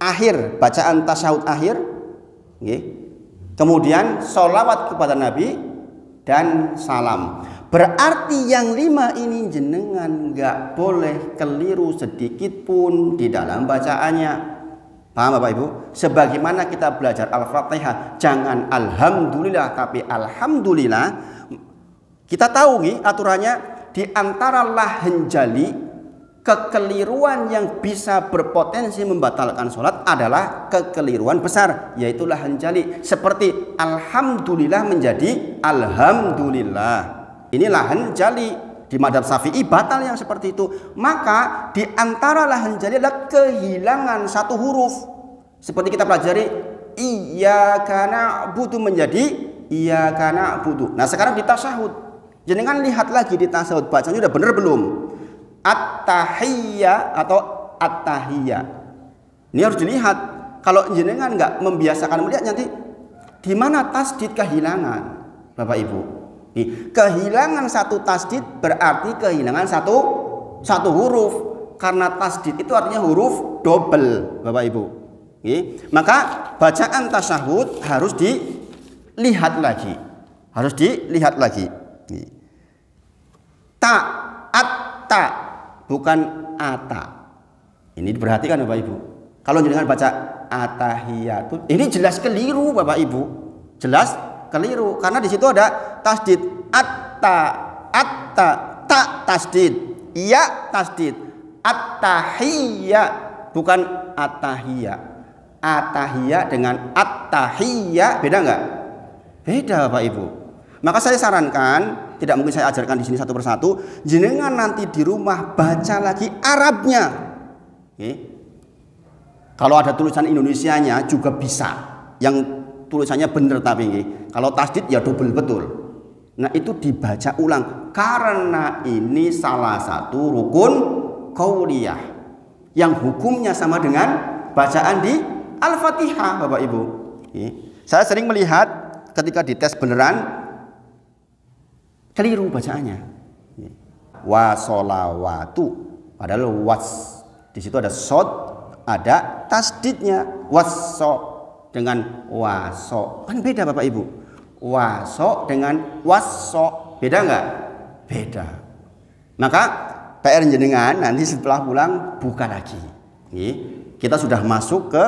akhir, bacaan tasyahud akhir, kemudian sholawat kepada Nabi dan salam. Berarti yang 5 ini jenengan nggak boleh keliru sedikit pun di dalam bacaannya. Paham Bapak Ibu? Sebagaimana kita belajar Al-Fatihah, jangan alhamdulillah tapi alhamdulillah. Kita tahu nih aturannya, di antara lahan jali kekeliruan yang bisa berpotensi membatalkan sholat adalah kekeliruan besar, yaitu lahan jali. Seperti alhamdulillah menjadi alhamdulillah. Ini lahan jali. Di madzhab Syafi'i batal yang seperti itu. Maka di antara lahan jali adalah kehilangan satu huruf. Seperti kita pelajari iyyaka na'budu menjadi iyyaka na'budu. Nah, sekarang di tasyahud. Jenengan lihat lagi di tasyahud bacanya udah bener belum? At-tahiyya atau at-tahiyya. Ini harus dilihat. Kalau jenengan nggak membiasakan melihat nanti di mana tasdid kehilangan, Bapak Ibu. Kehilangan satu tasdid berarti kehilangan satu huruf, karena tasdid itu artinya huruf double, Bapak Ibu. Maka bacaan tasyahud harus dilihat lagi, ta atta bukan ata. Ini diperhatikan Bapak Ibu. Kalau jenengan baca atahiyatun, ini jelas keliru Bapak Ibu, jelas keliru karena di situ ada tasdid atta ta tasdid ya tasdid attahiyya bukan atahiyya. Atahiyya dengan attahiyya beda enggak? Beda Bapak Ibu. Maka saya sarankan, tidak mungkin saya ajarkan di sini satu persatu, jenengan nanti di rumah baca lagi Arabnya. Kalau ada tulisan Indonesianya juga bisa, yang tulisannya benar tapi kalau tasdid ya double betul. Nah itu dibaca ulang karena ini salah satu rukun qauliyah yang hukumnya sama dengan bacaan di Al-Fatihah Bapak Ibu. Saya sering melihat ketika dites beneran keliru bacaannya. Wa sholawatu padahal was Di situ ada sod, ada tasdidnya. Waso dengan waso. Kan beda Bapak Ibu. Waso dengan waso. Beda nggak? Beda. Maka PR jenengan nanti setelah pulang buka lagi. Kita sudah masuk ke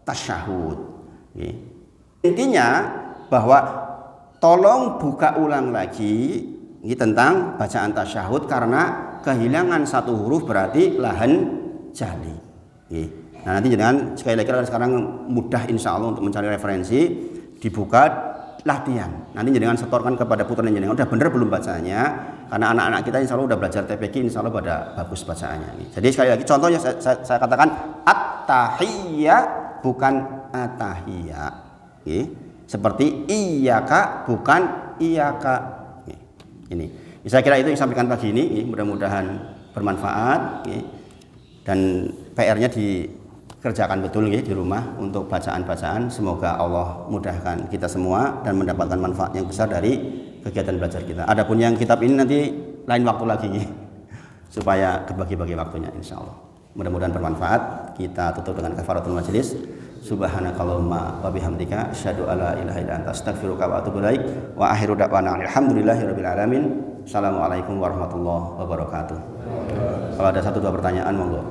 tasyahud. Intinya bahwa tolong buka ulang lagi tentang bacaan tasyahud karena kehilangan satu huruf berarti lahan jali. Nah nanti jangan sekali lagi sekarang mudah insya Allah untuk mencari referensi, dibuka latihan. Nanti jangan setorkan kepada putra jenengan udah bener belum bacanya, karena anak-anak kita insya Allah udah belajar TPQ insya Allah pada bagus bacaannya. Jadi sekali lagi contohnya saya katakan at-tahiyya bukan atahiyya. Seperti iyaka bukan iyaka. Ini saya kira itu yang sampaikan pagi ini, mudah-mudahan bermanfaat dan PR-nya dikerjakan betul di rumah untuk bacaan-bacaan. Semoga Allah mudahkan kita semua dan mendapatkan manfaat yang besar dari kegiatan belajar kita. Adapun yang kitab ini nanti lain waktu lagi supaya kebagi-bagi waktunya insya Allah. Mudah-mudahan bermanfaat. Kita tutup dengan kafaratul majelis. Subhanakallahumma wa bihamdika asyhadu alla ilaha illa anta astaghfiruka wa atubu ilaik wa akhiru da'wana alhamdulillahirabbil alamin. Assalamualaikum warahmatullahi wabarakatuh. Kalau ada 1-2 pertanyaan monggo.